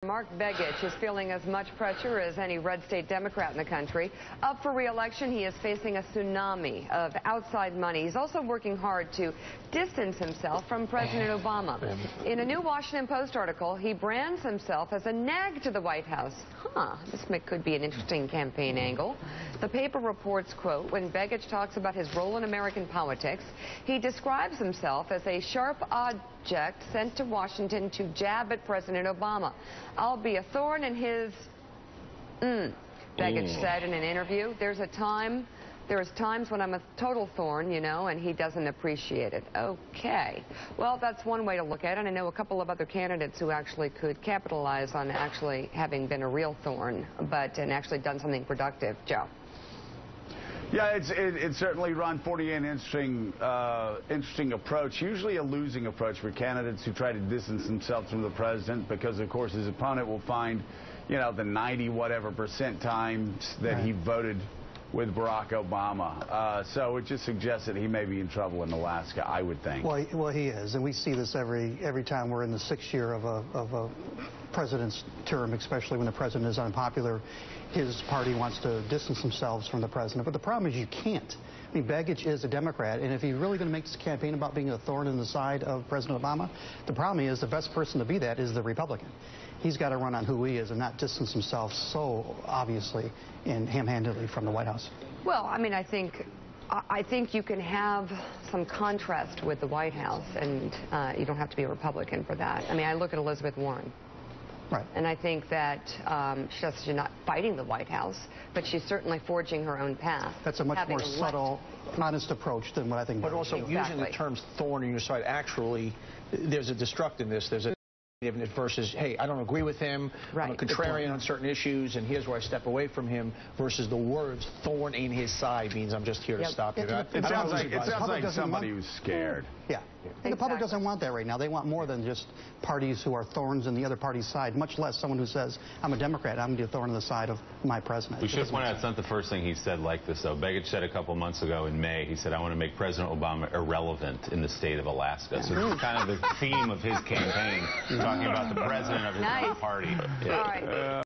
Mark Begich is feeling as much pressure as any red state Democrat in the country. Up for re-election, he is facing a tsunami of outside money. He's also working hard to distance himself from President Obama. In a new Washington Post article, he brands himself as a nag to the White House. This could be an interesting campaign angle. The paper reports, quote, when Begich talks about his role in American politics, he describes himself as a sharp object sent to Washington to jab at President Obama. I'll be a thorn in his... Begich said in an interview, there's times when I'm a total thorn, you know, and he doesn't appreciate it. Okay. Well, that's one way to look at it. I know a couple of other candidates who actually could capitalize on actually having been a real thorn, and actually done something productive. Joe. Yeah, it's certainly, Ron, 40 an interesting approach, usually a losing approach for candidates who try to distance themselves from the president because, of course, his opponent will find, you know, the 90-whatever% times that he voted with Barack Obama. So it just suggests that he may be in trouble in Alaska, I would think. Well, he is, and we see this every time we're in the 6th year of a president's term, especially when the president is unpopular. His party wants to distance themselves from the president, but the problem is you can't. I mean, Begich is a Democrat, and if he's really going to make this campaign about being a thorn in the side of President Obama, the problem is the best person to be that is the Republican. He's got to run on who he is and not distance himself so obviously and ham-handedly from the White House. Well, I mean, I think you can have some contrast with the White House, and you don't have to be a Republican for that. I mean, I look at Elizabeth Warren. Right. And I think that she's not fighting the White House, but she's certainly forging her own path. That's a much more subtle, honest approach than what I think. But also using the terms thorn in your side, actually, there's a destructiveness. There's a versus, hey, I don't agree with him, I'm a contrarian on certain issues, and here's where I step away from him, versus the words thorn in his side means I'm just here to stop you. It sounds like somebody who's scared. Yeah. And the public doesn't want that right now. They want more than just parties who are thorns in the other party's side, much less someone who says, I'm a Democrat, I'm going to be a thorn in the side of my president. We should point out it's not the first thing he said like this, though. Begich said a couple months ago in May, he said, I want to make President Obama irrelevant in the state of Alaska. So this is kind of the theme of his campaign, talking about the president of his own party. All right.